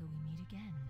until we meet again.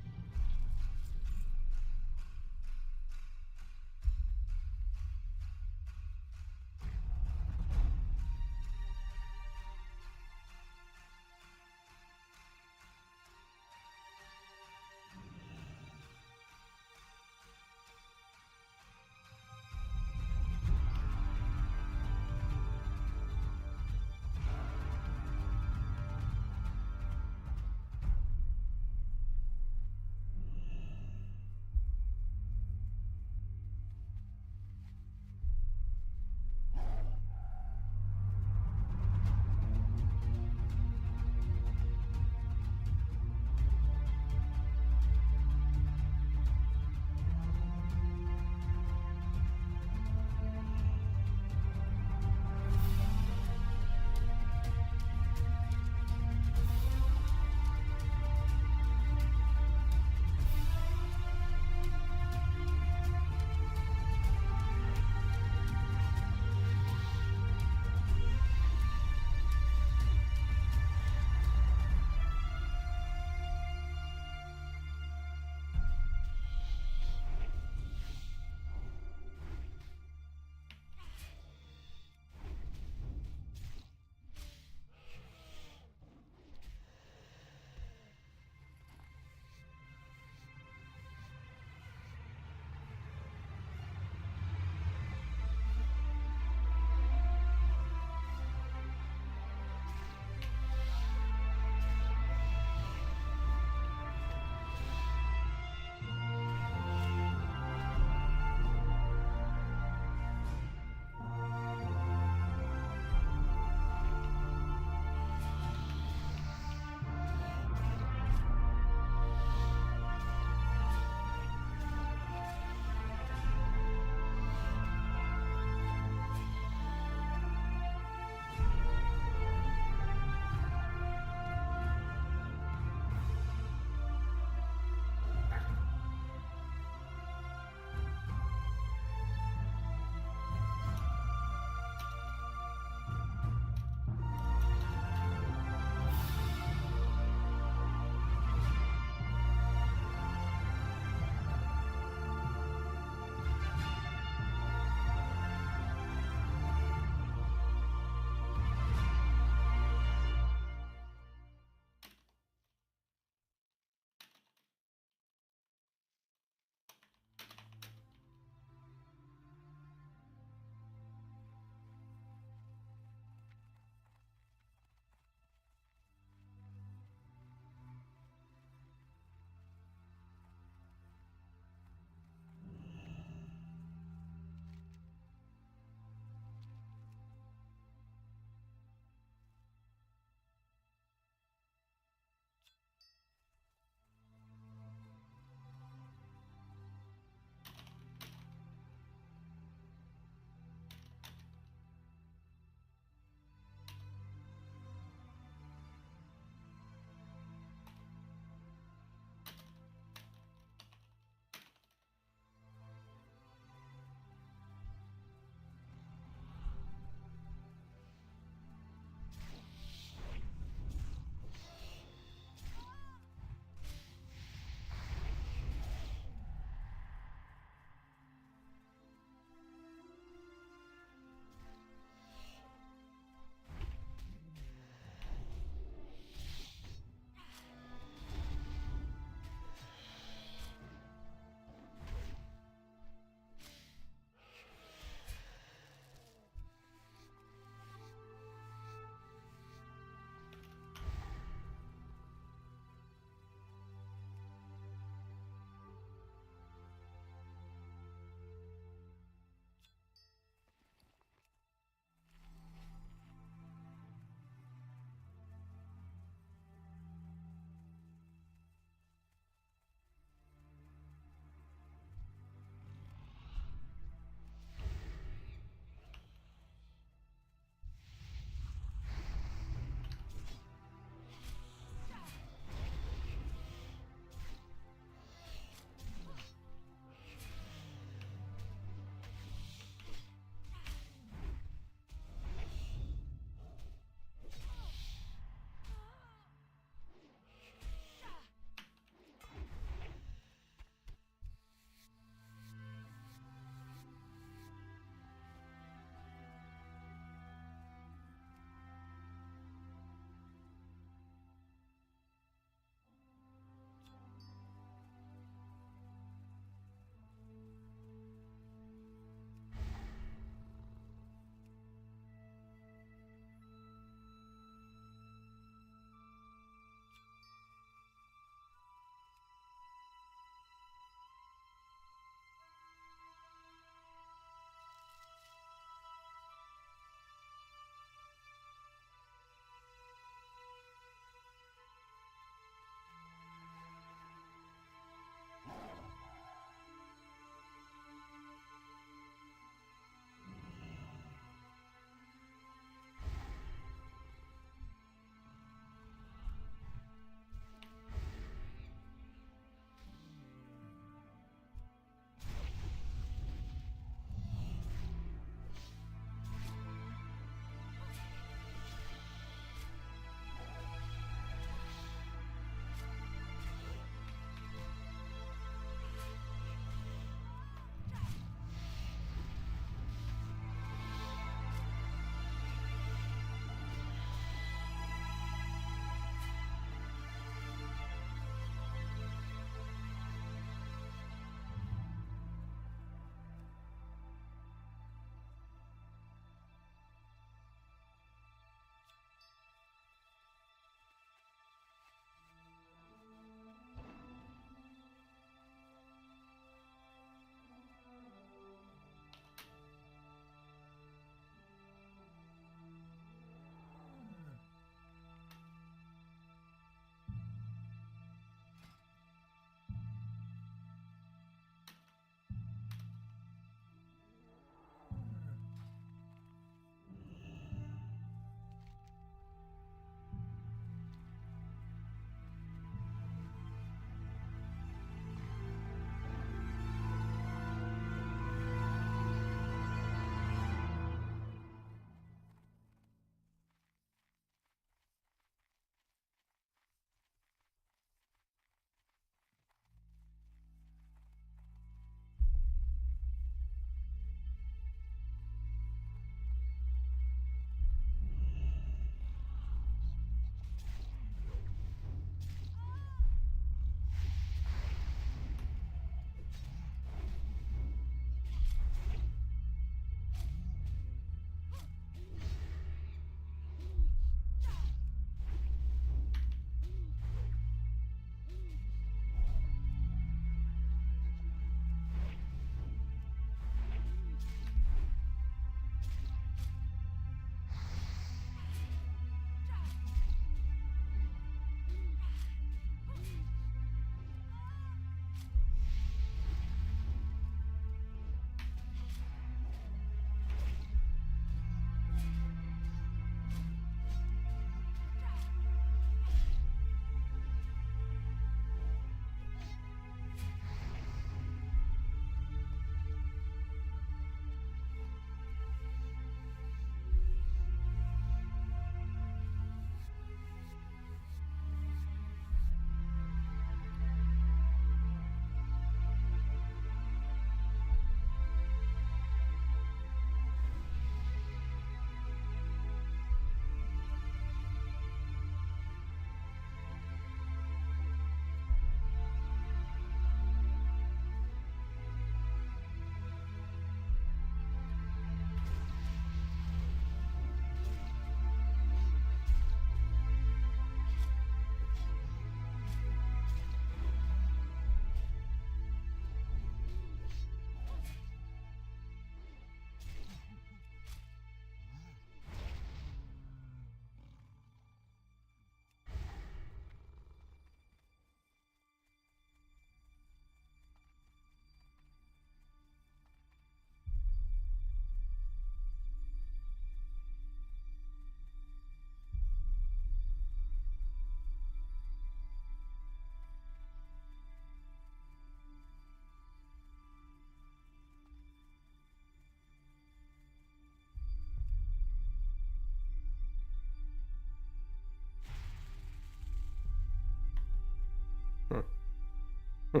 I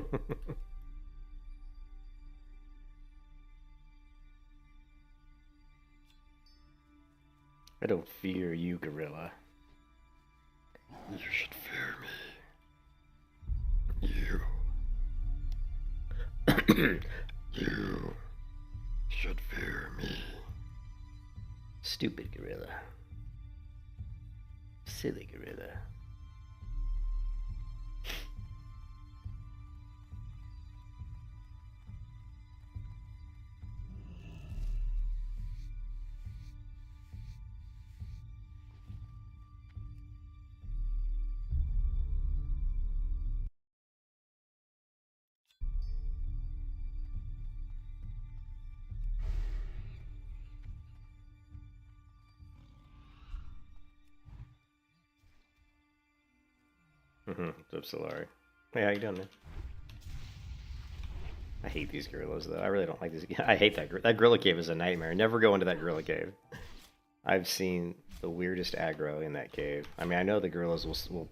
don't fear you, gorilla. You should fear me. You should fear me. Stupid gorilla. Silly gorilla. What's up, Solari? Hey, how you doing, man? I hate these gorillas, though. I really don't like this. I hate that gorilla cave is a nightmare. Never go into that gorilla cave. I've seen the weirdest aggro in that cave. I mean, I know the gorillas will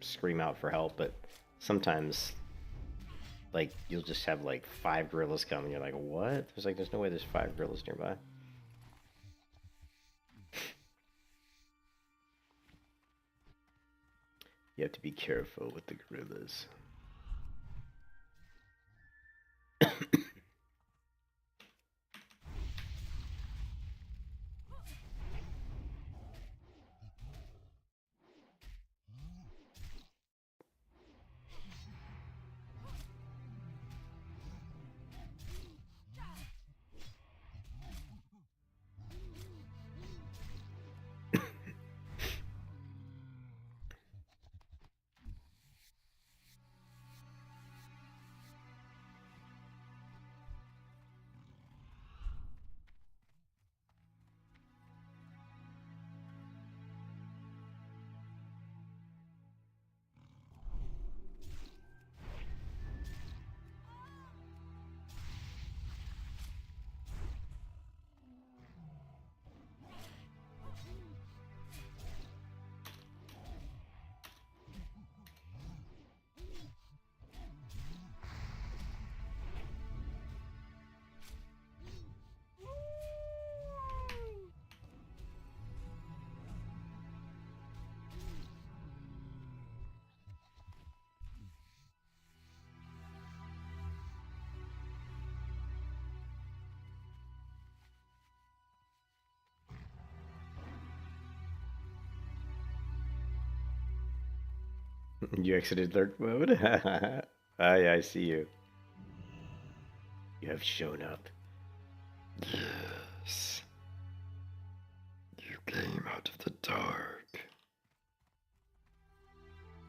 scream out for help, but sometimes, like, you'll just have like 5 gorillas come, and you're like, what? There's no way there's 5 gorillas nearby. You have to be careful with the gorillas. You exited lurk mode? I see you. You have shown up. Yes. You came out of the dark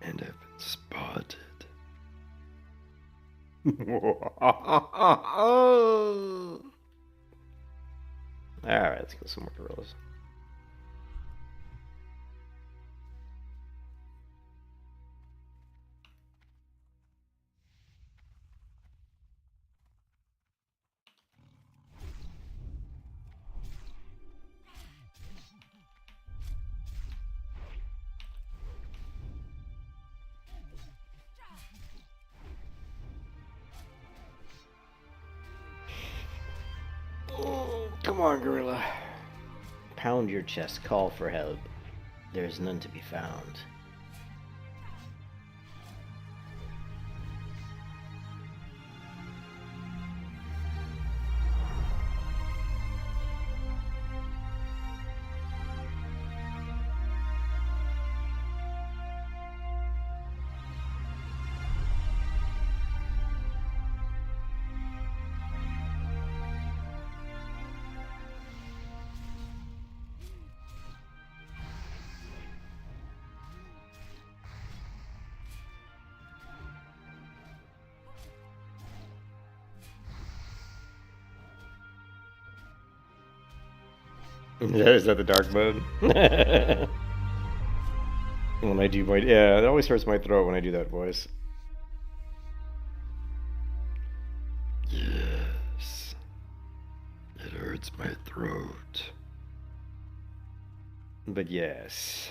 and have been spotted. Alright, let's kill some more gorillas. Come on, gorilla. Pound your chest, call for help. There is none to be found. Is that the dark mode? When I do my... Yeah, it always hurts my throat when I do that voice. Yes. It hurts my throat. But yes.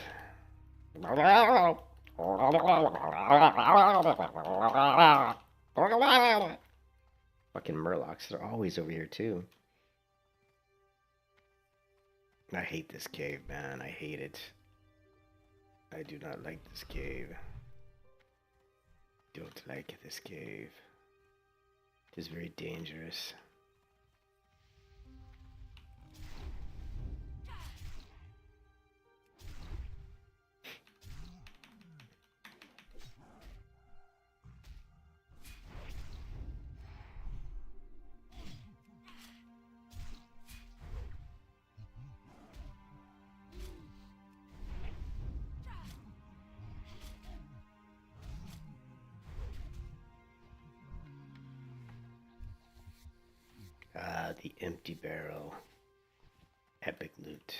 Fucking Murlocs, they're always over here too. I hate this cave, man. I hate it. I do not like this cave. Don't like this cave. It is very dangerous. Ah, the empty barrel. Epic loot.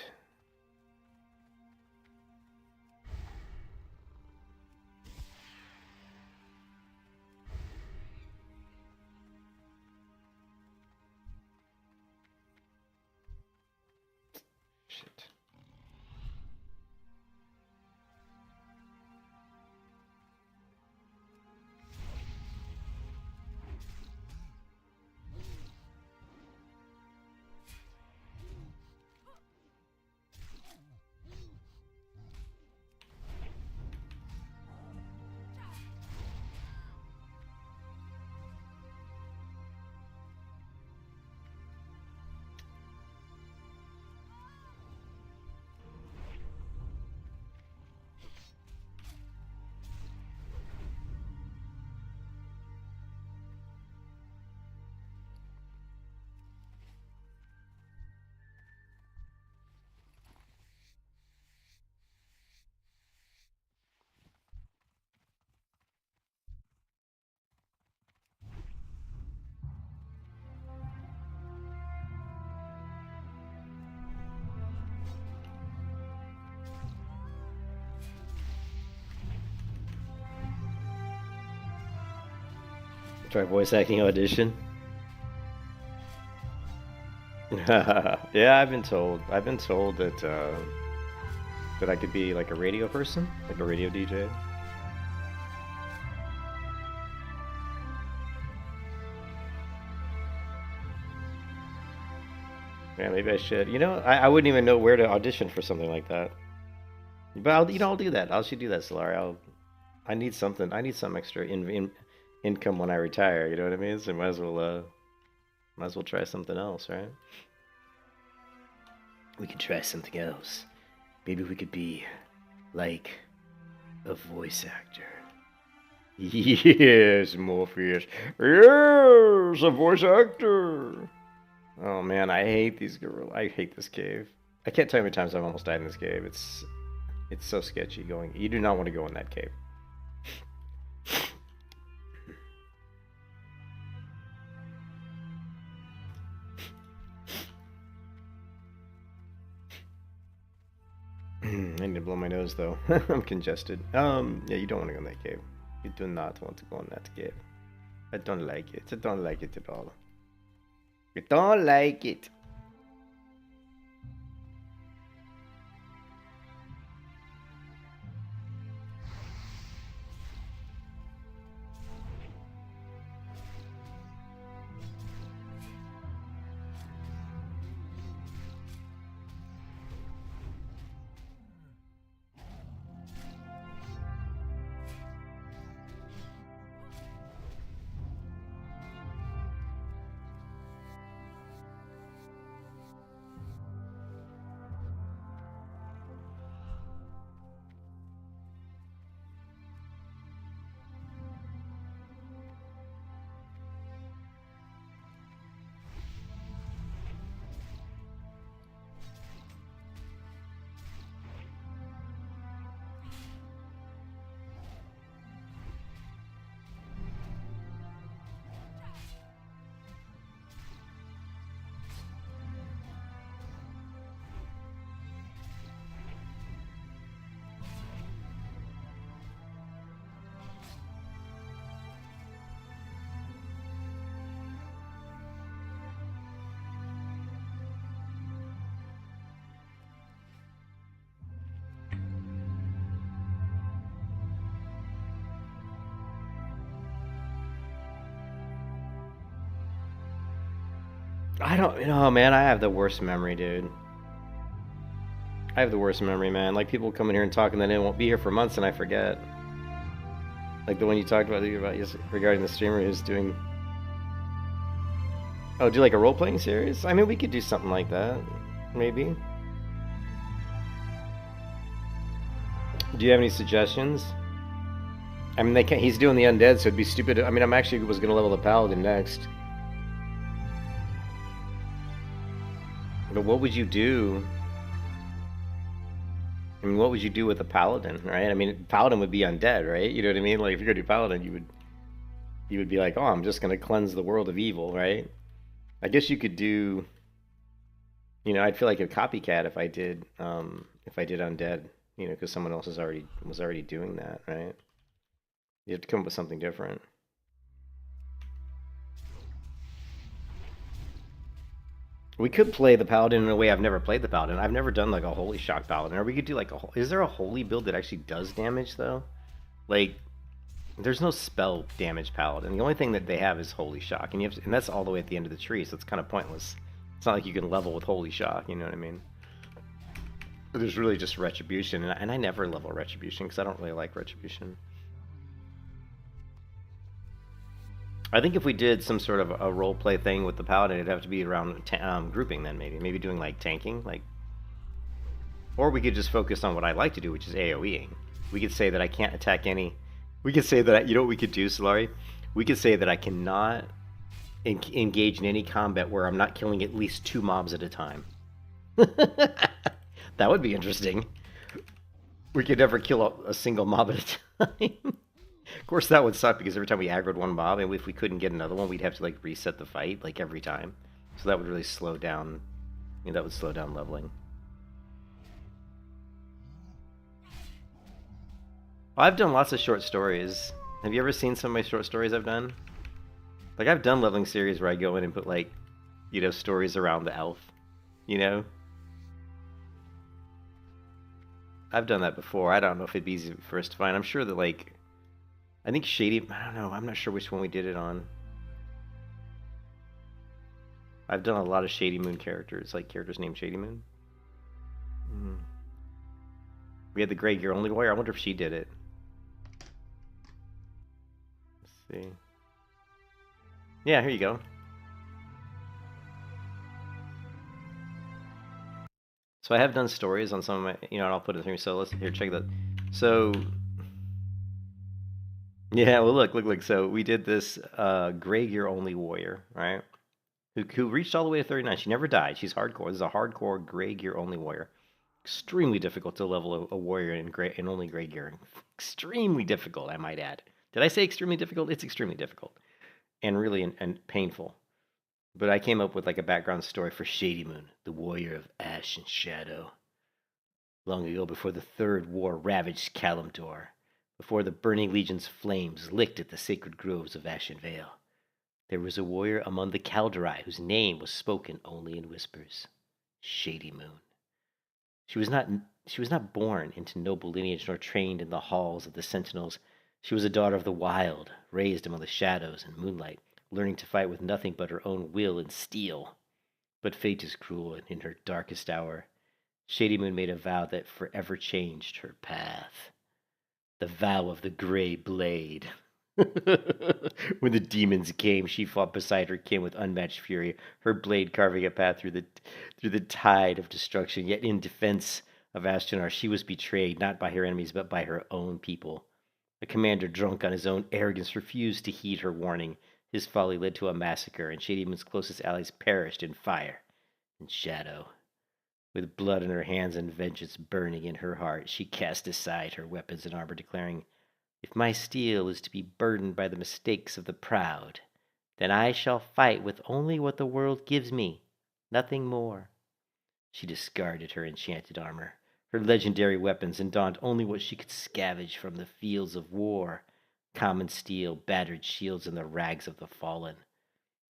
Shit. Try voice acting audition. Yeah, I've been told. I've been told that I could be like a radio person, like a radio DJ. Yeah, maybe I should. You know, I wouldn't even know where to audition for something like that. But I'll do that. I'll should do that, Solari. I need something. I need some extra income when I retire. You know what I mean? So might as well try something else, right? We could try something else. Maybe we could be like a voice actor. Yes, Morpheus. Yes, a voice actor. Oh man, I hate these gorillas. I hate this cave. I can't tell you how many times I've almost died in this cave. It's so sketchy going. You do not want to go in that cave. I need to blow my nose though. I'm congested. Yeah, you don't want to go in that cave. You do not want to go in that cave. I don't like it. I don't like it at all. I don't like it. I don't, man, I have the worst memory, dude. I have the worst memory, man. Like, people come in here and talk, and then they won't be here for months, and I forget. Like the one you talked about regarding the streamer who's doing. Oh, do like a role playing series? I mean, we could do something like that, maybe. Do you have any suggestions? I mean, they can't. He's doing the undead, so it'd be stupid. I mean, I'm actually was gonna level the paladin next. But what would you do? I mean, what would you do with a paladin, right? I mean, paladin would be undead, right? You know what I mean? Like, if you're gonna do paladin, you would be like, oh, I'm just gonna cleanse the world of evil, right? I guess you could do. I'd feel like a copycat if I did undead, because someone else was already doing that, right? You have to come up with something different. We could play the paladin in a way I've never played the paladin. I've never done like a holy shock paladin. Or we could do like is there a holy build that actually does damage though? Like, there's no spell damage paladin. The only thing that they have is holy shock, and and that's all the way at the end of the tree, so it's kind of pointless. It's not like you can level with holy shock. You know what I mean? There's really just retribution, and I never level retribution because I don't really like retribution. I think if we did some sort of a role play thing with the paladin, it'd have to be around grouping then, maybe doing like tanking, like, or we could just focus on what I like to do, which is AoEing. We could say that I can't attack any. We could say that, you know what we could do, Solari? We could say that I cannot engage in any combat where I'm not killing at least 2 mobs at a time. That would be interesting. We could never kill a single mob at a time. Of course, that would suck because every time we aggroed one mob, and if we couldn't get another one, we'd have to like reset the fight like every time. So that would really slow down. That would slow down leveling. Well, I've done lots of short stories. Have you ever seen some of my short stories I've done? Like, I've done leveling series where I go in and put like, stories around the elf. I've done that before. I don't know if it'd be easy for us to find. I'm sure that like, I think Shady, I don't know, I'm not sure which one we did it on. I've done a lot of Shady Moon characters, like characters named Shady Moon. We had the Grey Gear Only Warrior. I wonder if she did it. Let's see. Yeah, here you go. So I have done stories on some of my, and I'll put it here. So let's check that. So yeah, well look. So we did this Grey Gear Only Warrior, right? Who reached all the way to 39. She never died. She's hardcore. This is a hardcore Grey Gear Only Warrior. Extremely difficult to level a warrior in only Grey Gear. Extremely difficult, I might add. Did I say extremely difficult? It's extremely difficult. And really and painful. But I came up with like a background story for Shady Moon, the warrior of ash and shadow. Long ago, before the Third War ravaged Kalimdor, before the burning legion's flames licked at the sacred groves of Ashen Vale, there was a warrior among the Kaldorei whose name was spoken only in whispers. Shady Moon. She was not born into noble lineage nor trained in the halls of the sentinels. She was a daughter of the wild, raised among the shadows and moonlight, learning to fight with nothing but her own will and steel. But fate is cruel, and in her darkest hour, Shady Moon made a vow that forever changed her path. The vow of the Grey Blade. When the demons came, she fought beside her kin with unmatched fury, her blade carving a path through the tide of destruction. Yet in defense of Ashtanar, she was betrayed, not by her enemies, but by her own people. A commander drunk on his own arrogance refused to heed her warning. His folly led to a massacre, and Shady Moon's closest allies perished in fire and shadow. With blood in her hands and vengeance burning in her heart, she cast aside her weapons and armor, declaring, "If my steel is to be burdened by the mistakes of the proud, then I shall fight with only what the world gives me, nothing more." She discarded her enchanted armor, her legendary weapons, and donned only what she could scavenge from the fields of war, common steel, battered shields, and the rags of the fallen.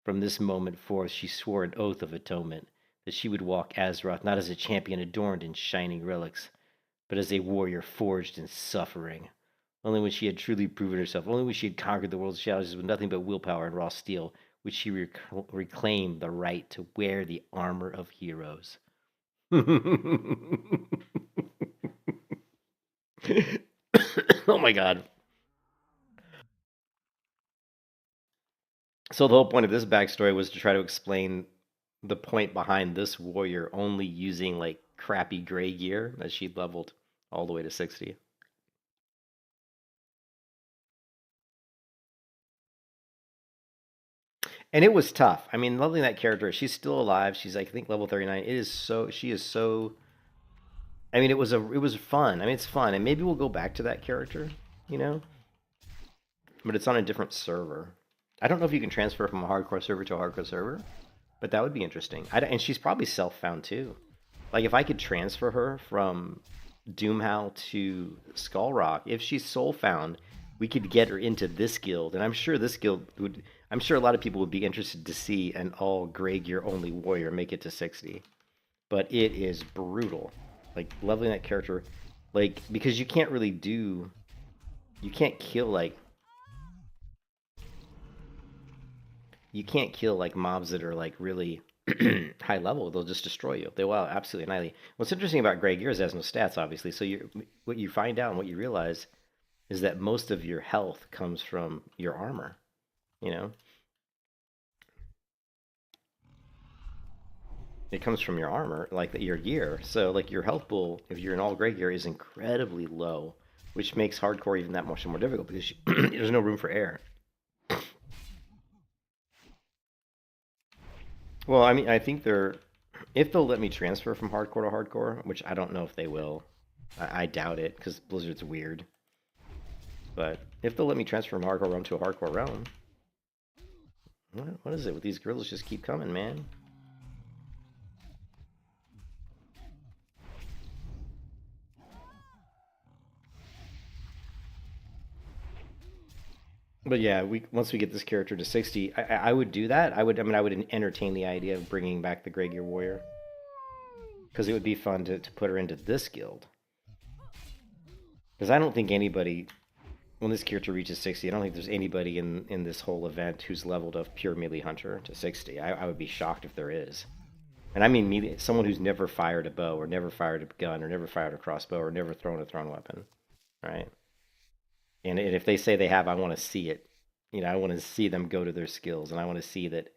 From this moment forth, she swore an oath of atonement, that she would walk Azeroth not as a champion adorned in shining relics, but as a warrior forged in suffering. Only when she had truly proven herself, only when she had conquered the world's shadows with nothing but willpower and raw steel, which she reclaimed the right to wear the armor of heroes. Oh my god. So the whole point of this backstory was to try to explain the point behind this warrior only using like crappy gray gear that she'd leveled all the way to 60. And it was tough. I mean, loving that character. She's still alive. She's like, I think level 39. It is so she is so I mean, it was fun. I mean, it's fun. And maybe we'll go back to that character, you know? But it's on a different server. I don't know if you can transfer from a hardcore server to a hardcore server, but that would be interesting. And she's probably self-found too. Like if I could transfer her from Doomhow to Skull Rock, if she's soul found, we could get her into this guild, and I'm sure this guild would. I'm sure a lot of people would be interested to see an all gray gear only warrior make it to 60. But it is brutal. Like leveling that character, like because you can't kill like mobs that are like really high level. They'll just destroy you. They will absolutely annihilate. What's interesting about gray gear is it has no stats, obviously. So what you find out and what you realize is that most of your health comes from your armor. You know, it comes from your armor, like your gear. So like your health pool, if you're in all gray gear, is incredibly low, which makes hardcore even that much more difficult because there's no room for air. Well, I mean, I think if they'll let me transfer from hardcore to hardcore, which I don't know if they will. I doubt it because Blizzard's weird. But if they'll let me transfer from hardcore realm to a hardcore realm, what is it with these gorillas just keep coming, man? But yeah, once we get this character to 60, I would do that. I mean, I would entertain the idea of bringing back the Grey Gear Warrior because it would be fun to put her into this guild. Because I don't think anybody, when this character reaches 60, I don't think there's anybody in this whole event who's leveled a pure melee hunter to 60. I would be shocked if there is. And I mean melee, someone who's never fired a bow or never fired a gun or never fired a crossbow or never thrown a thrown weapon, right? And if they say they have, I want to see it. You know, I want to see them go to their skills, and I want to see that,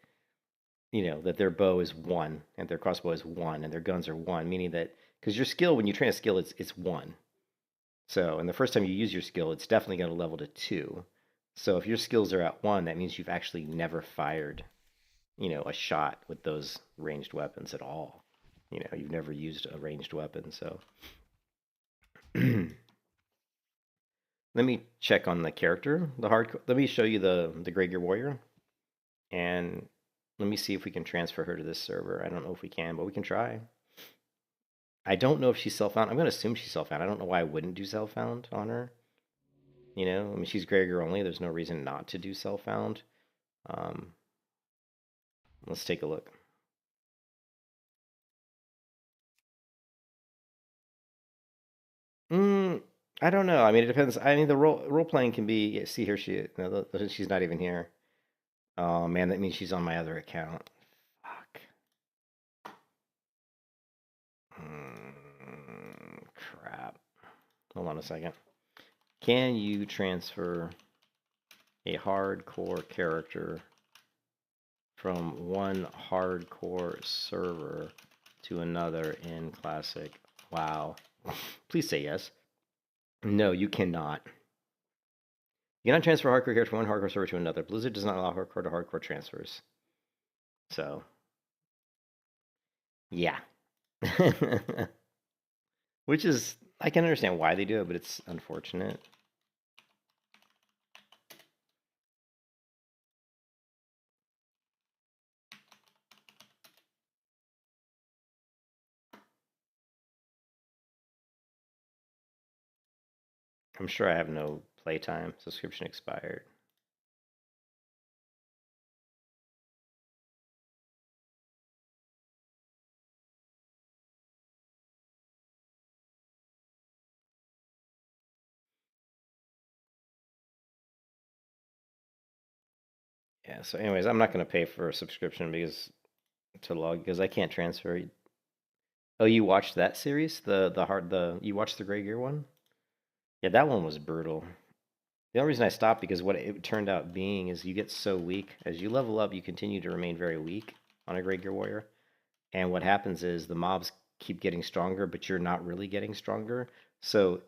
you know, that their bow is one and their crossbow is one and their guns are one, meaning that because your skill, when you train a skill, it's one. So, and the first time you use your skill, it's definitely going to level to 2. So if your skills are at 1, that means you've actually never fired, you know, a shot with those ranged weapons at all. You know, you've never used a ranged weapon, so let me check on the character, the hard. Let me show you the Grey Gear Warrior, and let me see if we can transfer her to this server. I don't know if we can, but we can try. I don't know if she's self-found. I'm going to assume she's self-found. I don't know why I wouldn't do self-found on her. You know, I mean, she's Grey Gear only. There's no reason not to do self-found. Um, let's take a look. I don't know. I mean, it depends. I mean, the role playing can be. Yeah, see, here she. No, she's not even here. Oh man, that means she's on my other account. Fuck. Crap. Hold on a second. Can you transfer a hardcore character from one hardcore server to another in Classic? Wow. Please say yes. No, you cannot. You cannot transfer hardcore character from one hardcore server to another. Blizzard does not allow hardcore to hardcore transfers. So, yeah. Which is, I can understand why they do it, but it's unfortunate. I'm sure I have no playtime. Subscription expired. Yeah. So, anyways, I'm not gonna pay for a subscription to log because I can't transfer. Oh, you watched that series? The you watched the Grey Gear one? Yeah, that one was brutal. The only reason I stopped because what it turned out being is you get so weak as you level up, you continue to remain very weak on a Grey Gear Warrior, and what happens is the mobs keep getting stronger, but you're not really getting stronger. So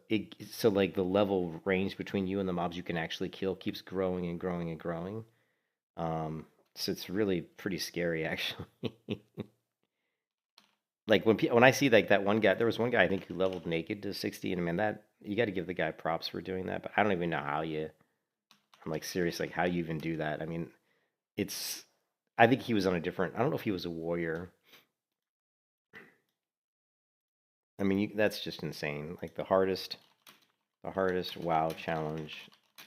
like the level range between you and the mobs you can actually kill keeps growing and growing and growing. So it's really pretty scary actually. Like when I see like that one guy, there was one guy I think who leveled naked to 60, and man, that you got to give the guy props for doing that. But I don't even know how you. I'm like serious, like how you even do that? I mean, it's. I think he was on a different. I don't know if he was a warrior. I mean, that's just insane. Like the hardest WoW challenge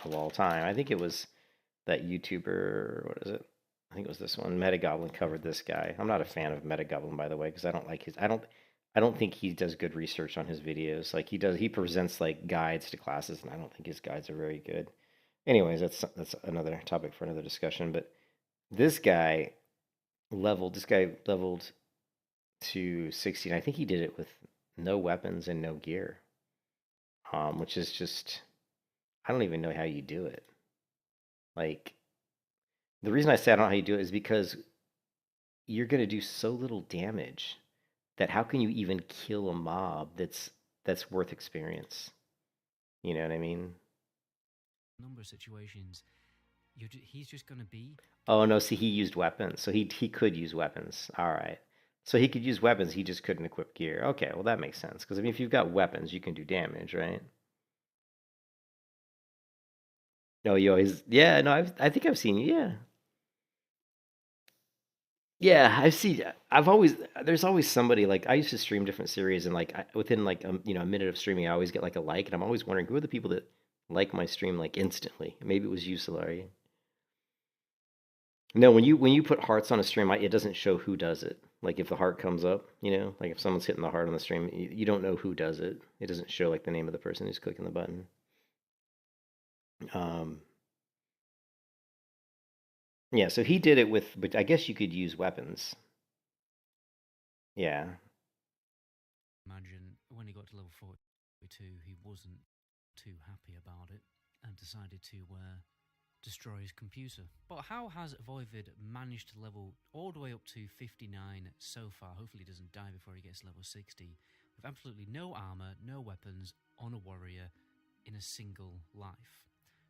of all time. I think it was that YouTuber. What is it? I think it was this one. Metagoblin covered this guy. I'm not a fan of Metagoblin, by the way, because I don't like his. I don't think he does good research on his videos. Like he does, he presents like guides to classes, and I don't think his guides are very good. Anyways, that's another topic for another discussion. But this guy this guy leveled to 60, and I think he did it with no weapons and no gear, which is just I don't even know how you do it. Like the reason I say I don't know how you do it is because you're gonna do so little damage that how can you even kill a mob that's worth experience? You know what I mean? Number of situations, he's just going to be. Oh no, see he used weapons. So he could use weapons. All right. So he could use weapons, he just couldn't equip gear. Okay, well that makes sense. Because I mean if you've got weapons, you can do damage, right? No, you always yeah, no, I think I've seen you, yeah. Yeah, I've seen. I've always. There's always somebody like I used to stream different series, and like within like a minute of streaming, I always get like a like, and I'm always wondering who are the people that like my stream like instantly. Maybe it was you, Solari. No, when you put hearts on a stream, it doesn't show who does it. Like if the heart comes up, like if someone's hitting the heart on the stream, you don't know who does it. It doesn't show like the name of the person who's clicking the button. Um, yeah, so he did it with, but I guess you could use weapons. Yeah. Imagine when he got to level 42, he wasn't too happy about it and decided to destroy his computer. But how has Voivod managed to level all the way up to 59 so far? Hopefully he doesn't die before he gets level 60. With absolutely no armor, no weapons, on a warrior in a single life.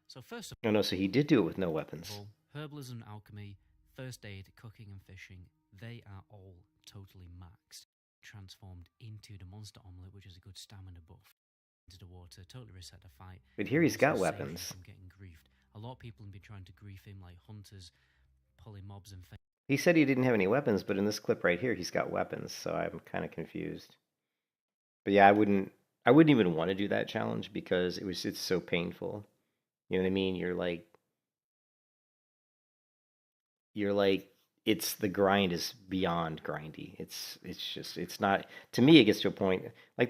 So first of Oh no, so he did do it with no weapons. all, herbalism, alchemy, first aid, cooking and fishing, they are all totally maxed. Transformed into the monster omelette, which is a good stamina buff. Into the water, totally reset the fight. But here he's got weapons. From getting griefed. A lot of people have been trying to grief him, like hunters, pulling mobs and things. He said he didn't have any weapons, but in this clip right here, he's got weapons, so I'm kind of confused. But yeah, I wouldn't even want to do that challenge because it's so painful. You know what I mean? You're like it's the grind is beyond grindy. It's not to me it gets to a point like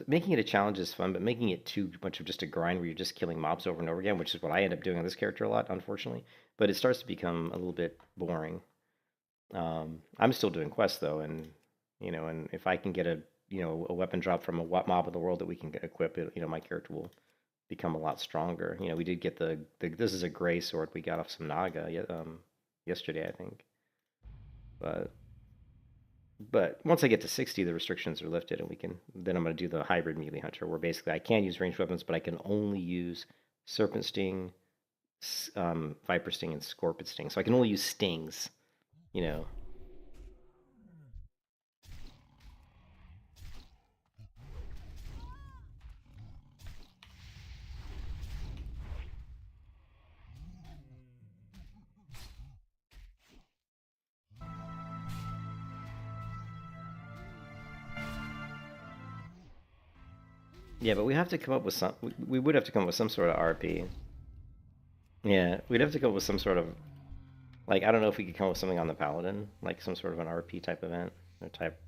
making it a challenge is fun, but making it too much of just a grind where you're just killing mobs over and over again, which is what I end up doing on this character a lot, unfortunately. But it starts to become a little bit boring. I'm still doing quests though, and and if I can get a weapon drop from a mob of the world that we can equip, my character will become a lot stronger. We did get the this is a gray sword we got off some Naga yesterday, I think. But once I get to 60, the restrictions are lifted, and then I'm going to do the hybrid melee hunter, where basically I can use ranged weapons, but I can only use serpent sting, viper sting, and scorpion sting. So I can only use stings, Yeah, but we have to come up with some. We would have to come up with some sort of RP. Yeah, we'd have to come up with some sort of, like, I don't know if we could come up with something on the Paladin, like some sort of an RP type event or type.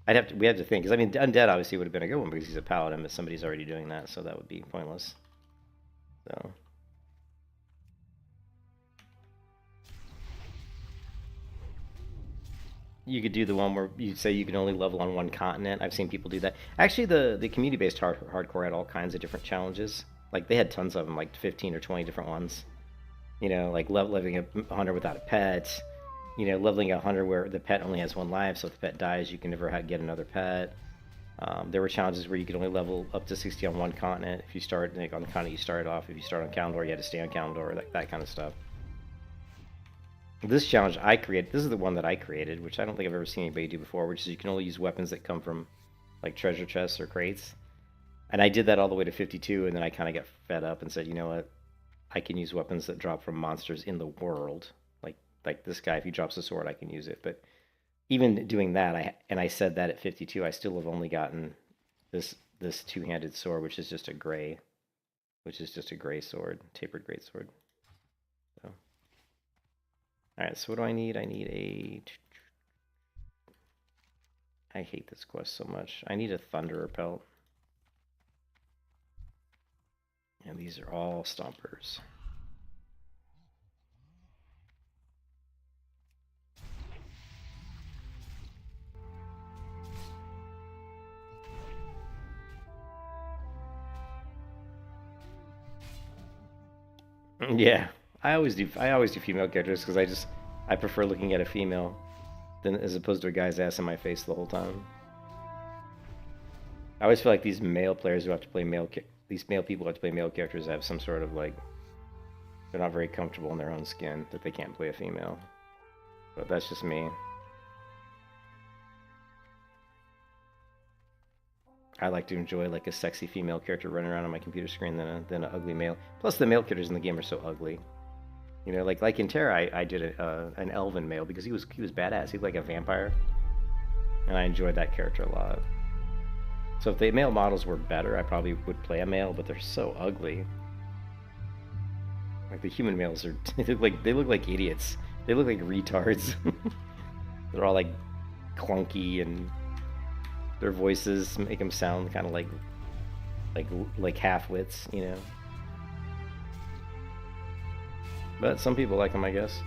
We have to think, because I mean, Undead obviously would have been a good one because he's a Paladin, but somebody's already doing that, so that would be pointless. So. you could do the one where you say you can only level on one continent. I've seen people do that. Actually, the community-based hardcore had all kinds of different challenges. Like they had tons of them, like 15 or 20 different ones. You know, like leveling a hunter without a pet. You know, leveling a hunter where the pet only has one life, so if the pet dies, you can never get another pet. There were challenges where you could only level up to 60 on one continent. If you start like, on the continent you started off, if you start on Kalimdor, you had to stay on Kalimdor, that kind of stuff. This challenge I created, this is the one that I created, which I don't think I've ever seen anybody do before, which is you can only use weapons that come from like treasure chests or crates. And I did that all the way to 52, and then I kind of got fed up and said, you know what, I can use weapons that drop from monsters in the world. Like this guy, if he drops a sword, I can use it. But even doing that, I said that at 52, I still have only gotten this two-handed sword, which is just a gray sword, tapered great sword. So, all right. So what do I need? I need a. I hate this quest so much. I need a Thunderer pelt. And these are all stompers. Yeah, I always do female characters because I prefer looking at a female than as opposed to a guy's ass in my face the whole time. I always feel like these male players who have to play these male people who have to play male characters have some sort of like they're not very comfortable in their own skin that they can't play a female. But that's just me. I like to enjoy like a sexy female character running around on my computer screen than an ugly male. Plus, the male characters in the game are so ugly. You know, like in Terra, I did an elven male because he was badass. He looked like a vampire, and I enjoyed that character a lot. So if the male models were better, I probably would play a male. But they're so ugly. Like the human males are, they look like idiots. They look like retards. They're all like clunky and. Their voices make them sound kind of like half-wits, you know. But some people like them, I guess.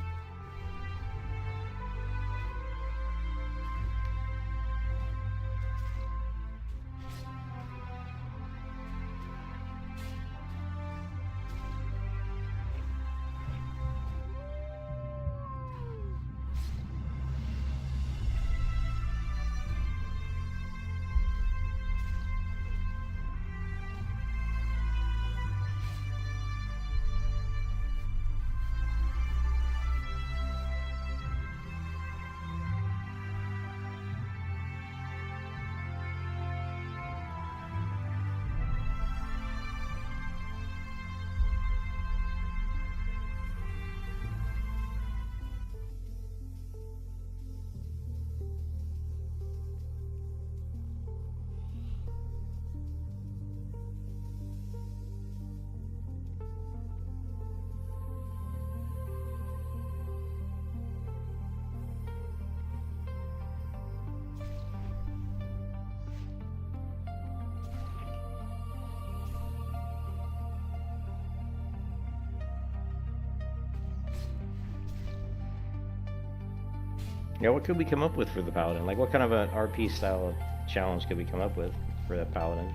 Yeah, what could we come up with for the Paladin? Like, what kind of an RP style of challenge could we come up with for the Paladin?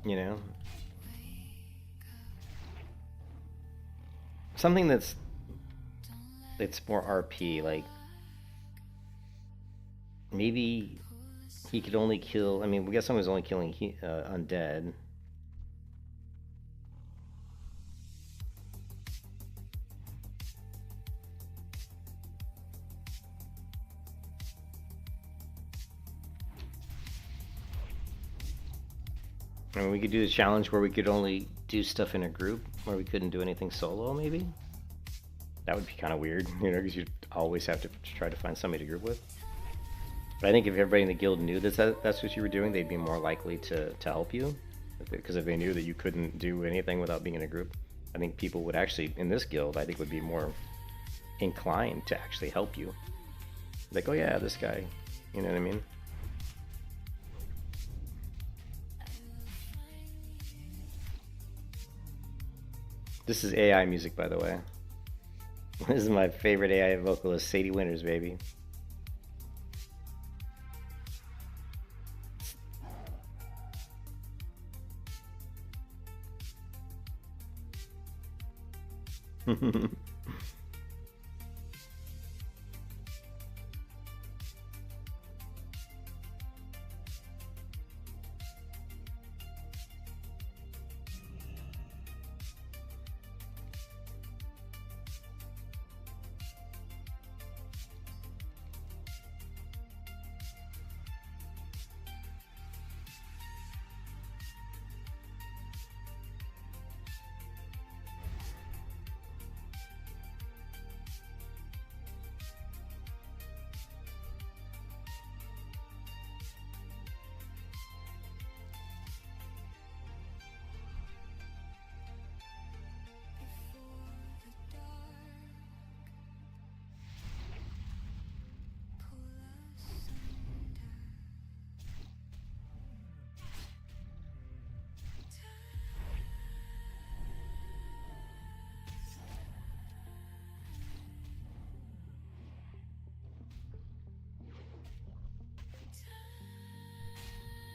You know? Something that's more RP, like maybe he could only kill, I mean, we got someone who's only killing undead. I mean, we could do a challenge where we could only do stuff in a group, where we couldn't do anything solo, maybe? That would be kind of weird, you know, because you'd always have to try to find somebody to group with. But I think if everybody in the guild knew that's what you were doing, they'd be more likely to help you. Because if they knew that you couldn't do anything without being in a group, I think people would actually, in this guild, I think would be more inclined to actually help you. Like, oh yeah, this guy, you know what I mean? This is AI music, by the way. This is my favorite AI vocalist, Sadie Winters, baby.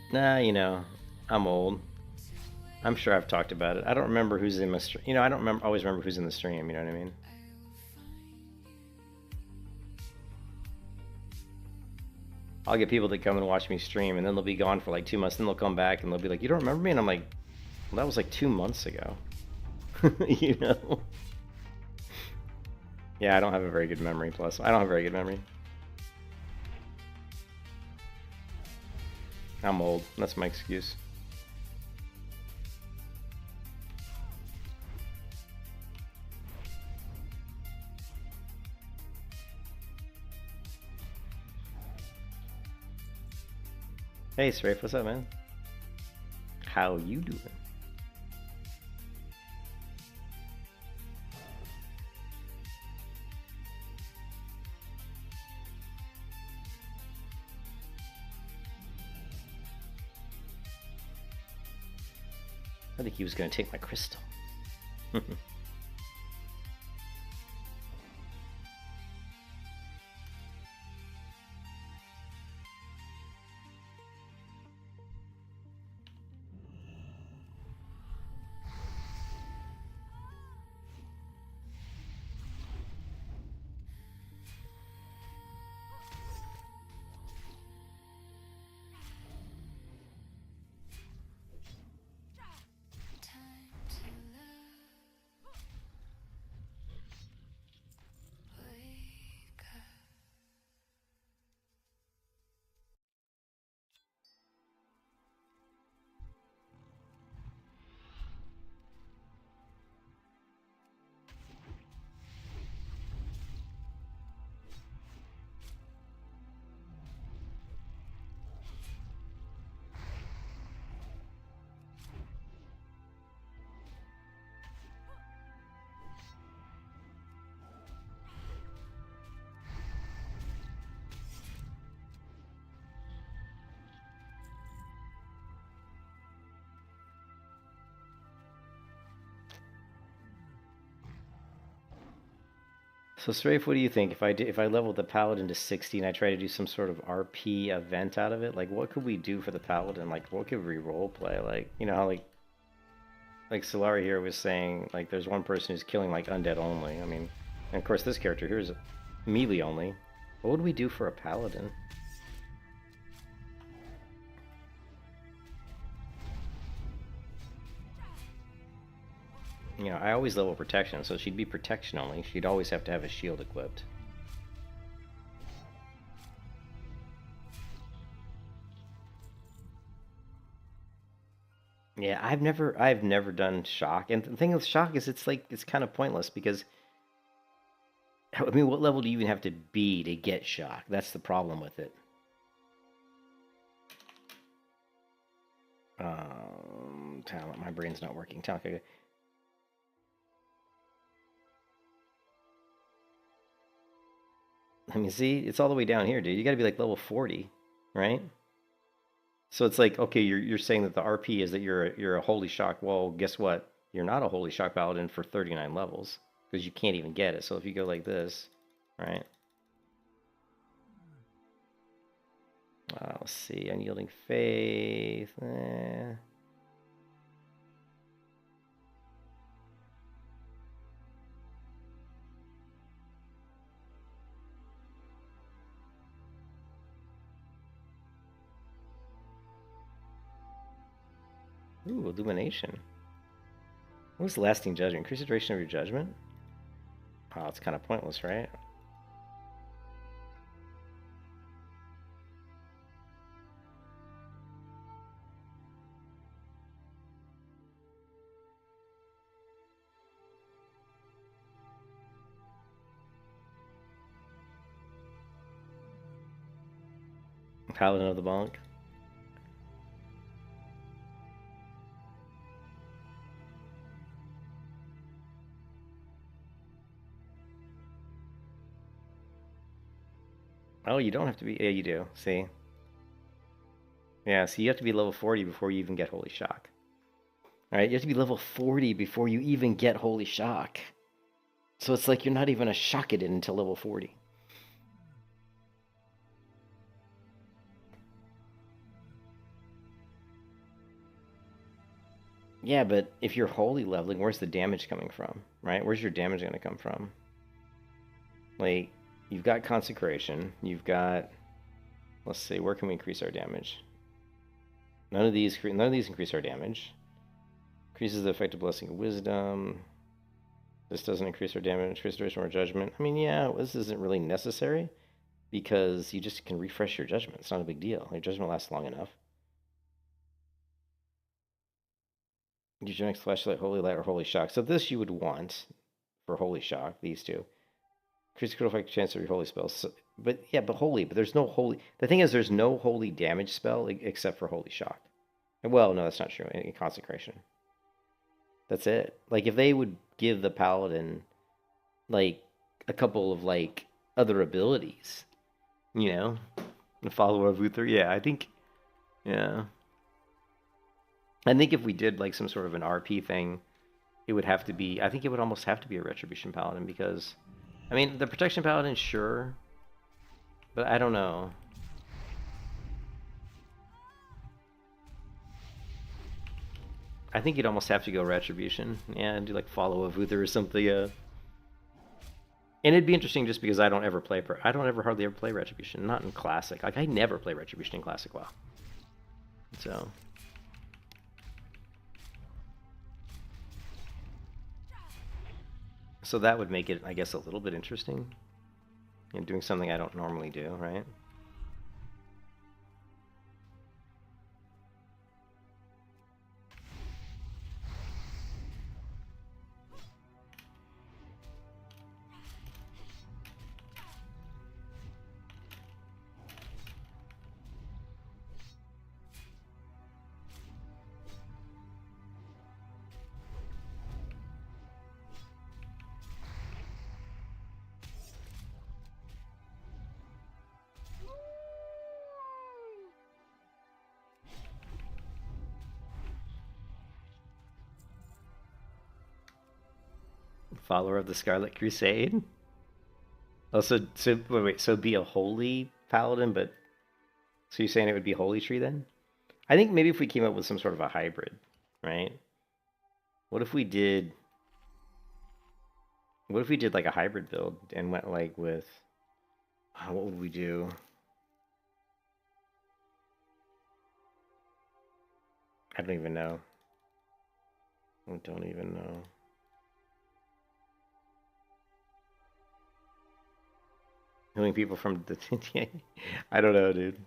Nah, you know, I'm old. I'm sure I've talked about it. I don't remember who's in my stream. You know, I don't remember always remember who's in the stream. You know what I mean? I'll get people that come and watch me stream, and then they'll be gone for like 2 months. Then they'll come back and they'll be like, "You don't remember me?" And I'm like, "Well, that was like 2 months ago." You know? Yeah, I don't have a very good memory. Plus, I don't have a very good memory. I'm old. That's my excuse. Hey, Strafe, what's up, man? How you doing? I think he was going to take my crystal. So Strafe, what do you think if I leveled the paladin to 60 and I try to do some sort of RP event out of it? Like, what could we do for the paladin? Like, what could we role play? Like, you know how like Solari here was saying, like, there's one person who's killing like undead only. I mean, and of course this character here is melee only. What would we do for a paladin? You know, I always level protection, so she'd be protection only. She'd always have to have a shield equipped. Yeah, I've never done shock. And the thing with shock is it's kind of pointless because I mean, what level do you even have to be to get shock? That's the problem with it. Talent, my brain's not working. Talent, okay. I mean, see, it's all the way down here, dude. You got to be like level 40, right? So it's like, okay, you're saying that the RP is that you're a holy shock. Well, guess what? You're not a holy shock paladin for 39 levels. because you can't even get it. So if you go like this, right? Let's see, Unyielding Faith. Ooh, Illumination. What's Lasting Judgment? Increase the duration of your judgment? Oh, it's kind of pointless, right? Paladin of the Bonk. Oh, you don't have to be. Yeah, you do. See? Yeah, so you have to be level 40 before you even get Holy Shock. Alright, you have to be level 40 before you even get Holy Shock. So it's like you're not even a Shocked until level 40. Yeah, but if you're holy leveling, where's the damage coming from? Right? Where's your damage going to come from? Like, you've got Consecration. You've got... Let's see, where can we increase our damage? None of these increase our damage. Increases the effective blessing of wisdom. This doesn't increase our damage. Increase the duration of our judgment. I mean, yeah, this isn't really necessary because you just can refresh your judgment. It's not a big deal. Your judgment lasts long enough. Use your next flashlight, Holy Light, or Holy Shock. So this you would want for Holy Shock. These two. Increase critical effect chance of your holy spells. So, but holy. But there's no holy. The thing is, there's no holy damage spell except for Holy Shock. Well, no, that's not true. In Consecration. That's it. Like, if they would give the Paladin, like, a couple of, like, other abilities, you know? The follower of Uther. Yeah, I think... Yeah. I think if we did, like, some sort of an RP thing, it would have to be... I think it would almost have to be a Retribution Paladin, because... I mean, the Protection Paladin, sure. But I don't know. I think you'd almost have to go Retribution. Yeah, and do like Follow of Uther or something. And it'd be interesting just because I don't ever hardly ever play Retribution. Not in Classic. Like, I never play Retribution in Classic WoW. So that would make it, I guess, a little bit interesting. And doing something I don't normally do, right? Follower of the Scarlet Crusade? Oh, so wait, so be a holy paladin, but so you're saying it would be Holy Tree then? I think maybe if we came up with some sort of a hybrid, right? What if we did like a hybrid build and went like with what would we do? I don't even know. I don't even know. Healing people from the... I don't know, dude.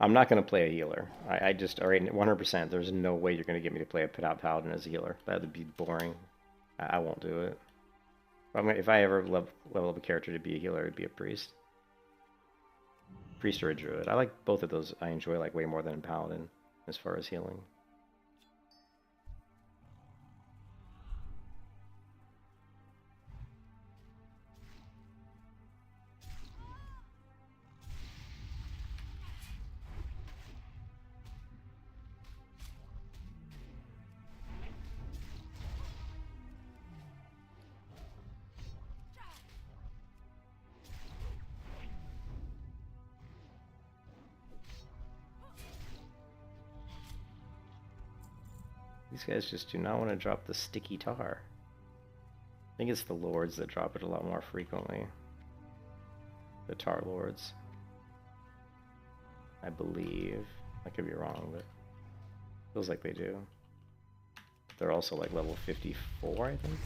I'm not going to play a healer. I just... Alright, 100%. There's no way you're going to get me to play a Paladin as a healer. That would be boring. I won't do it. If I ever level up a character to be a healer, it'd be a priest. Priest or a druid. I like both of those. I enjoy like way more than a paladin as far as healing. These guys just do not want to drop the sticky tar. I think it's the lords that drop it a lot more frequently. The tar lords. I believe. I could be wrong, but feels like they do. They're also like level 54, I think.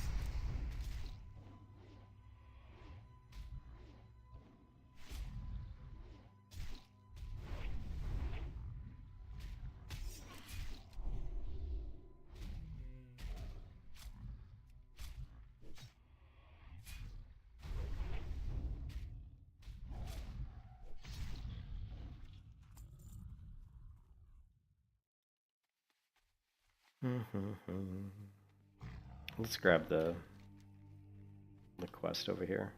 Let's grab the quest over here.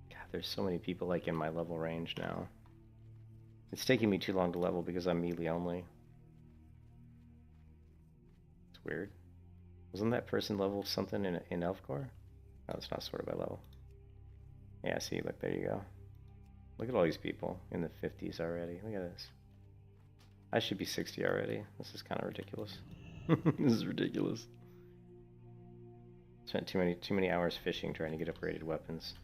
God, there's so many people like in my level range now. It's taking me too long to level because I'm melee only. It's weird. Wasn't that person level something in Elfcore? No, it's not sorted by level. Yeah, see, look, there you go. Look at all these people in the 50s already. Look at this. I should be 60 already. This is kind of ridiculous. This is ridiculous. Spent too many hours fishing trying to get upgraded weapons.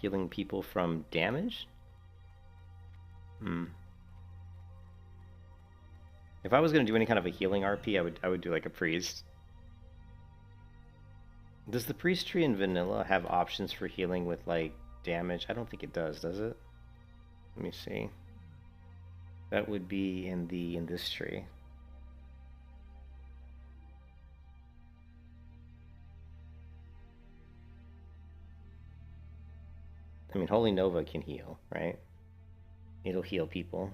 Healing people from damage? If I was going to do any kind of a healing RP, I would do like a priest. Does the priest tree in vanilla have options for healing with like damage? I don't think it does it? Let me see. That would be in this tree. I mean, Holy Nova can heal, right? It'll heal people.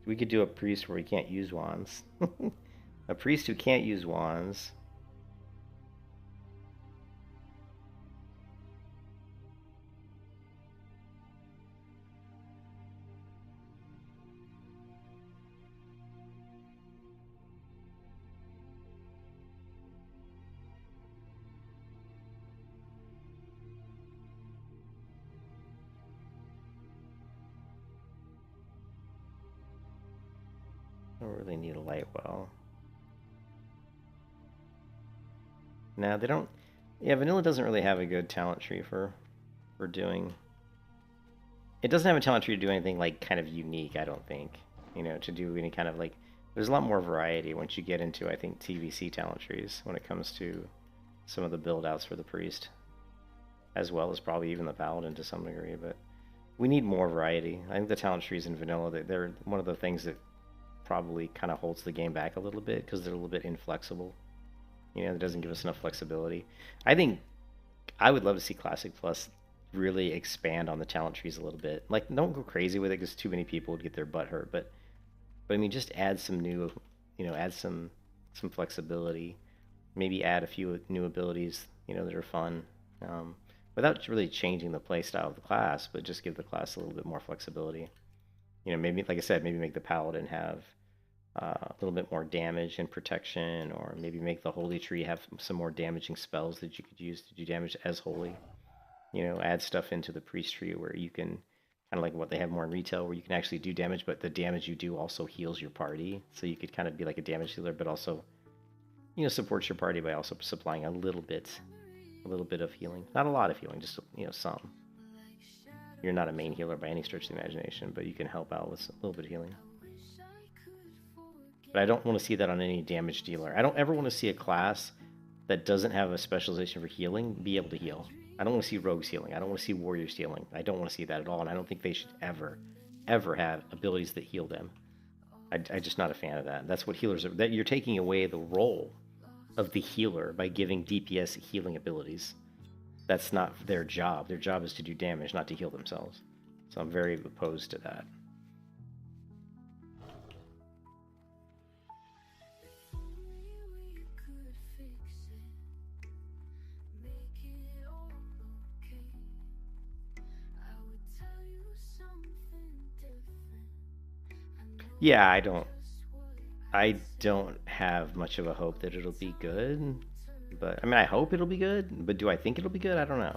We could do a priest where he can't use wands. A priest who can't use wands. Don't really need a light well. Nah, they don't. Yeah, vanilla doesn't really have a good talent tree for doing. It doesn't have a talent tree to do anything like kind of unique, I don't think. You know, to do any kind of like. There's a lot more variety once you get into, I think, TVC talent trees when it comes to some of the build outs for the priest, as well as probably even the paladin to some degree. But we need more variety. I think the talent trees in vanilla, they're one of the things that probably kind of holds the game back a little bit because they're a little bit inflexible. You know, it doesn't give us enough flexibility. I think I would love to see Classic Plus really expand on the talent trees a little bit. Like, don't go crazy with it because too many people would get their butt hurt. But I mean, just add some new, you know, add some flexibility. Maybe add a few new abilities, you know, that are fun, without really changing the play style of the class, but just give the class a little bit more flexibility. You know, maybe, like I said, maybe make the paladin have a little bit more damage and protection, or maybe make the holy tree have some more damaging spells that you could use to do damage as holy. You know, add stuff into the priest tree where you can, kind of like what they have more in retail, where you can actually do damage, but the damage you do also heals your party. So you could kind of be like a damage healer, but also, you know, supports your party by also supplying a little bit of healing. Not a lot of healing, just, you know, some. You're not a main healer by any stretch of the imagination, but you can help out with a little bit of healing. But I don't want to see that on any damage dealer. I don't ever want to see a class that doesn't have a specialization for healing be able to heal. I don't want to see rogues healing. I don't want to see warriors healing. I don't want to see that at all, and I don't think they should ever have abilities that heal them. I'm just not a fan of that. That's what healers are. That you're taking away the role of the healer by giving DPS healing abilities. That's not their job. Their job is to do damage, not to heal themselves. So I'm very opposed to that. Yeah, I don't have much of a hope that it'll be good. But I mean, I hope it'll be good, but do I think it'll be good? I don't know.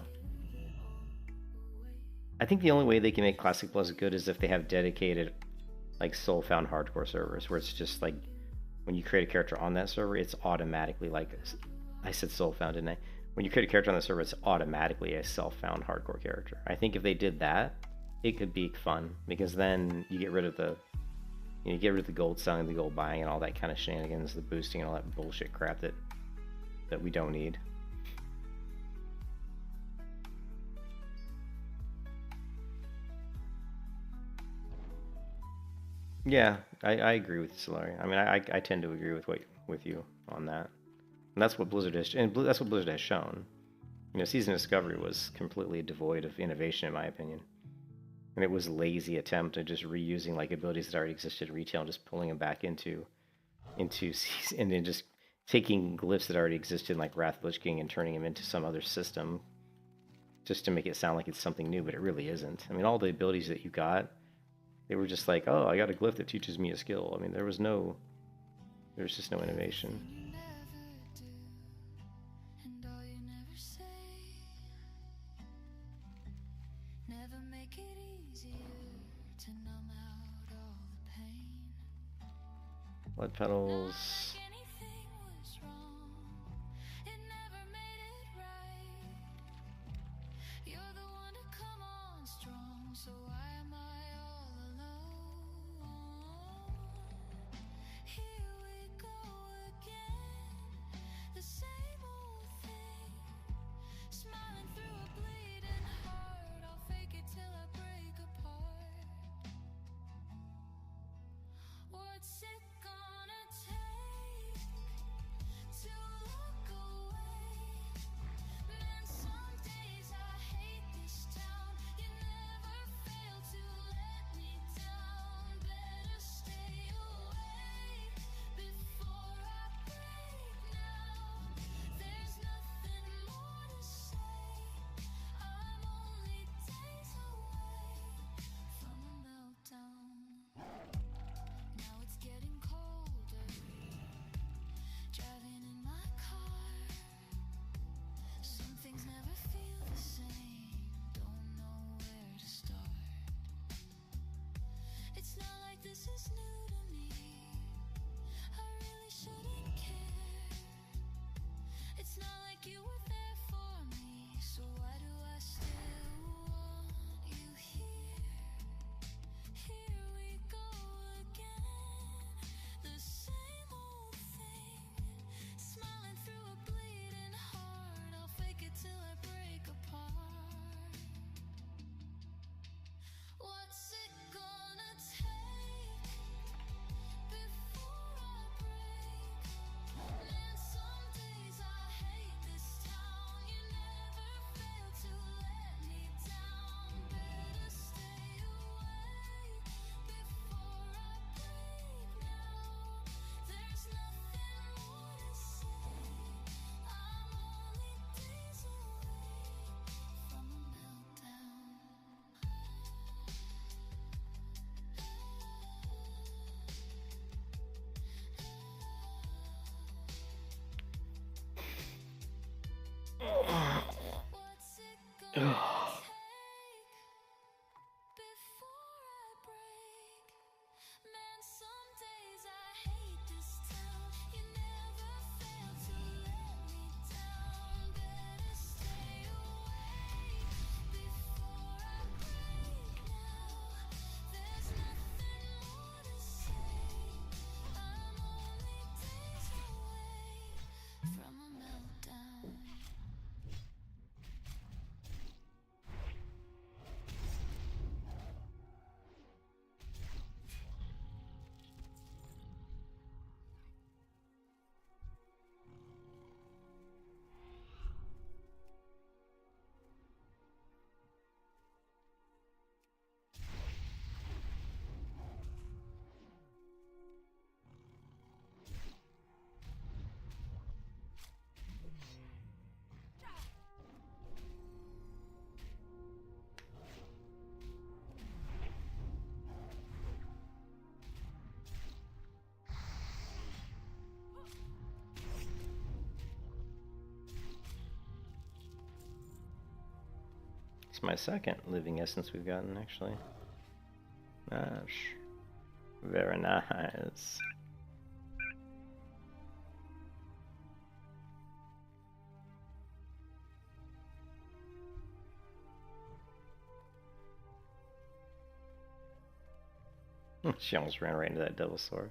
I think the only way they can make Classic Plus good is if they have dedicated, like, Soulfound hardcore servers, where it's just like when you create a character on that server, it's automatically like, I said Soulfound, didn't I? When you create a character on the server, it's automatically a self-found hardcore character. I think if they did that, it could be fun, because then you get rid of the, you get rid of the gold selling, the gold buying, and all that kind of shenanigans, the boosting, and all that bullshit crap that we don't need. Yeah, I agree with Solari. I mean, I tend to agree with you on that. And that's what Blizzard has, and that's what Blizzard has shown. You know, Season of Discovery was completely devoid of innovation, in my opinion. And it was a lazy attempt at just reusing like abilities that already existed in retail and just pulling them back into season, and then just taking glyphs that already existed, like Wrath of Lich King, and turning them into some other system, just to make it sound like it's something new, but it really isn't. I mean, all the abilities that you got, they were just like, oh, I got a glyph that teaches me a skill. I mean, there was just no innovation. Blood petals. It's my second living essence we've gotten, actually. Nice. Very nice. She almost ran right into that devil sword.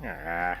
Ah.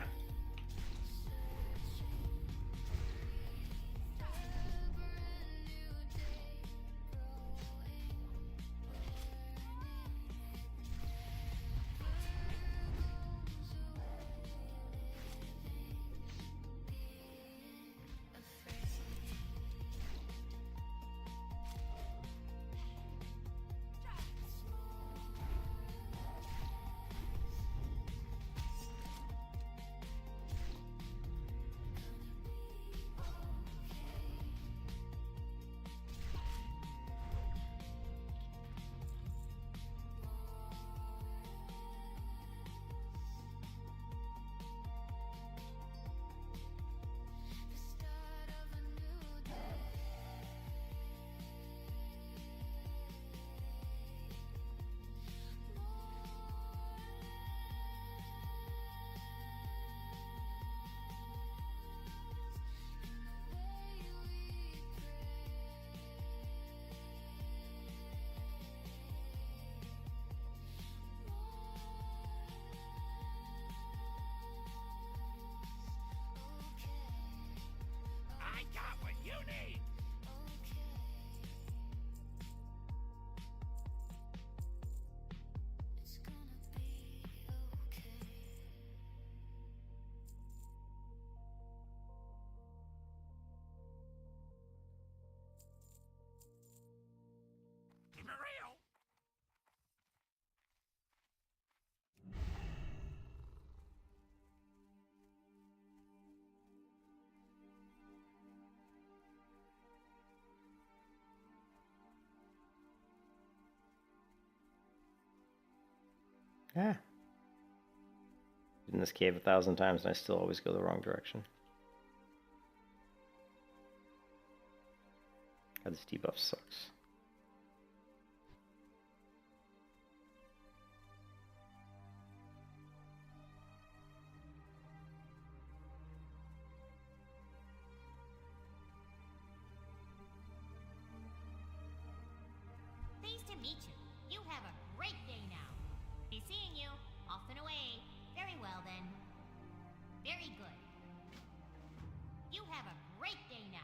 Yeah. In this cave 1,000 times and I still always go the wrong direction. God, this debuff sucks. Pleased to meet you. You have a great day now. Be seeing you. Off and away. Very well then. Very good. You have a great day now.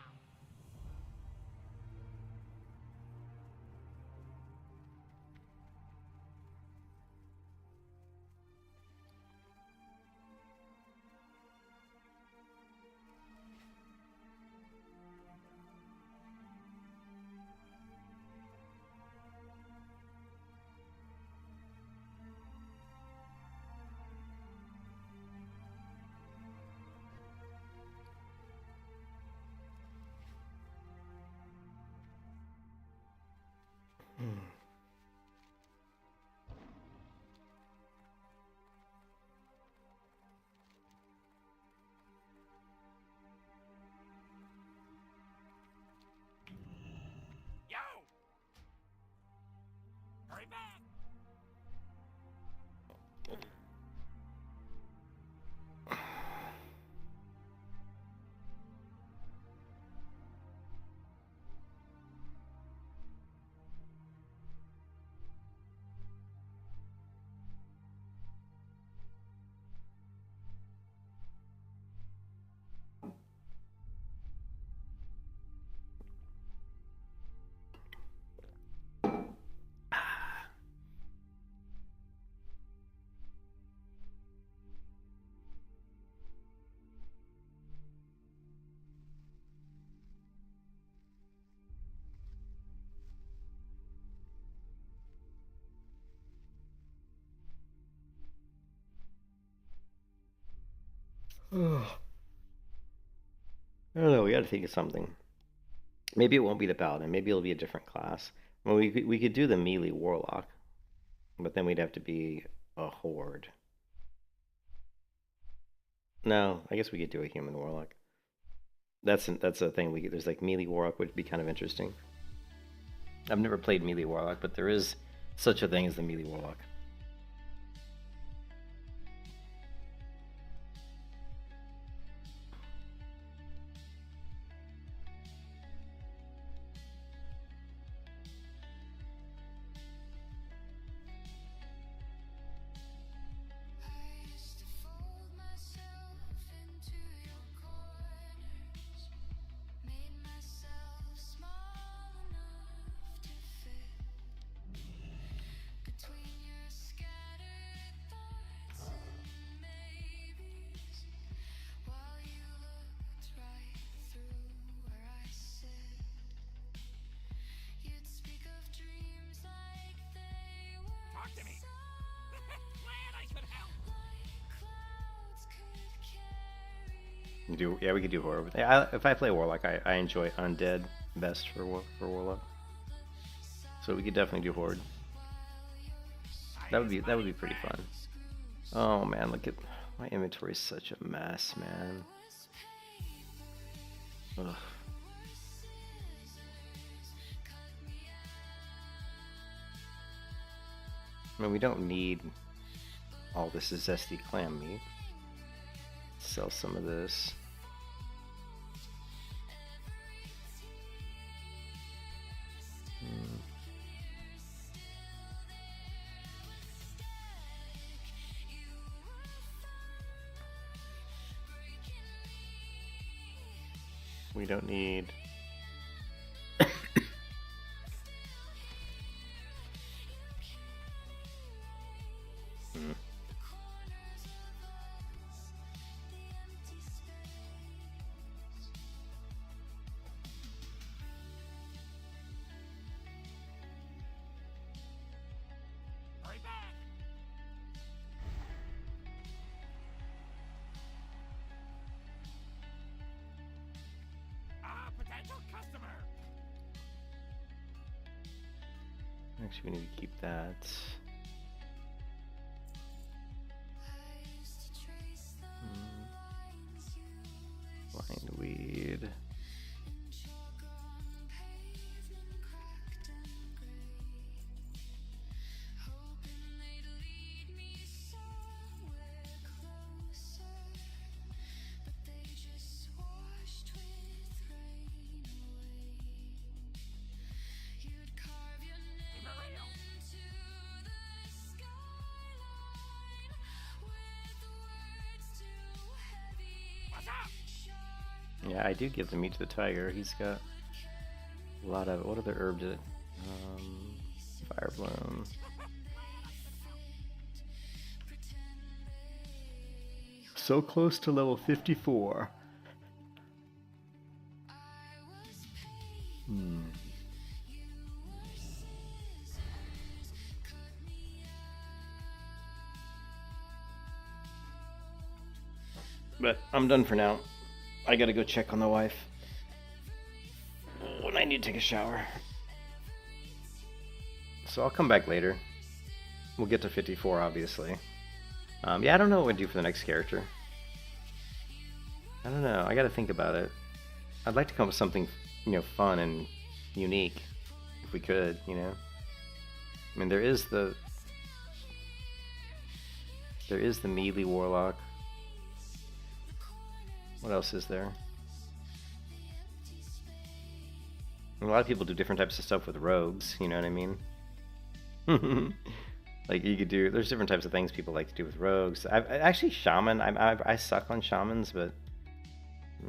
Yo! Hurry back! I don't know. We got to think of something. Maybe it won't be the paladin. Maybe it'll be a different class. Well, we could do the melee warlock, but then we'd have to be a horde. No, I guess we could do a human warlock. That's a thing. There's like melee warlock would be kind of interesting. I've never played melee warlock, but there is such a thing as the melee warlock. Talk to me! Glad I could help! Yeah, we could do horde. If I play warlock, I enjoy undead best for warlock. So we could definitely do horde. That would be pretty fun. Oh man, look at my inventory is such a mess, man. Ugh. I mean, we don't need all this zesty clam meat. Sell some of this. We don't need... Hurry back! Potential customer! Actually, we need to keep that. Yeah, I do give the meat to the tiger. He's got a lot of... What other herb did it? Fire bloom. So close to level 54. But I'm done for now. I gotta go check on the wife. When I need to take a shower. So I'll come back later. We'll get to 54, obviously. Yeah, I don't know what we'd do for the next character. I don't know. I gotta think about it. I'd like to come up with something, fun and unique, if we could, I mean, there is the melee warlock. What else is there? A lot of people do different types of stuff with rogues, you know what I mean? Like you could do, there's different types of things people like to do with rogues. Actually, shaman, I suck on shamans, but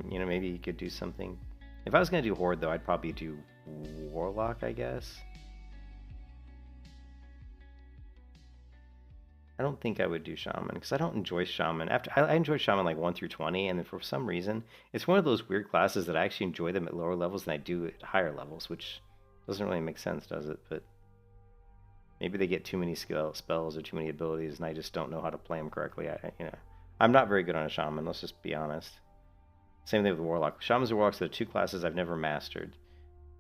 maybe you could do something. If I was gonna do horde though, I'd probably do warlock, I guess. I don't think I would do shaman because I don't enjoy shaman. I enjoy shaman like 1 through 20, and then for some reason, it's one of those weird classes that I actually enjoy them at lower levels than I do at higher levels, which doesn't really make sense, does it? But maybe they get too many spells or too many abilities, and I just don't know how to play them correctly. I'm not very good on a shaman. Let's just be honest. Same thing with warlock. Shamans and warlocks are the two classes I've never mastered,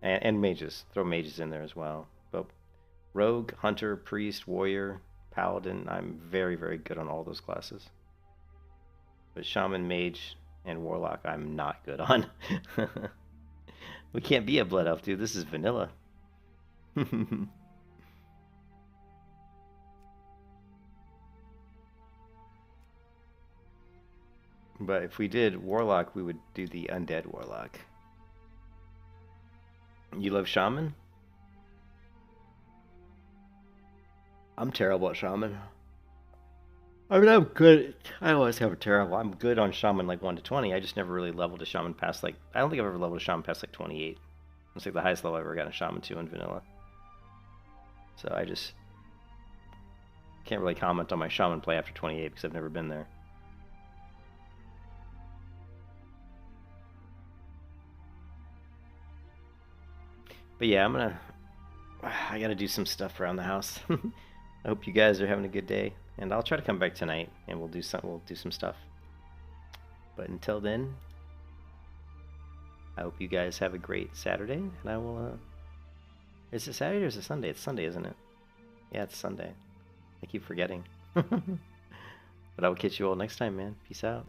and mages. Throw mages in there as well. But rogue, hunter, priest, warrior, paladin, I'm very, very good on all those classes. But shaman, mage, and warlock, I'm not good on. We can't be a blood elf, dude. This is vanilla. But if we did warlock, we would do the undead warlock. You love shaman? I'm terrible at shaman. I mean, I'm good. I always have a terrible. I'm good on shaman like 1 to 20. I just never really leveled a shaman past like. I don't think I've ever leveled a shaman past like 28. It's like the highest level I've ever gotten a shaman to in vanilla. So I just can't really comment on my shaman play after 28 because I've never been there. But yeah, I gotta do some stuff around the house. I hope you guys are having a good day, and I'll try to come back tonight, and we'll do some stuff. But until then, I hope you guys have a great Saturday, and I will. Is it Saturday or is it Sunday? It's Sunday, isn't it? Yeah, it's Sunday. I keep forgetting. But I will catch you all next time, man. Peace out.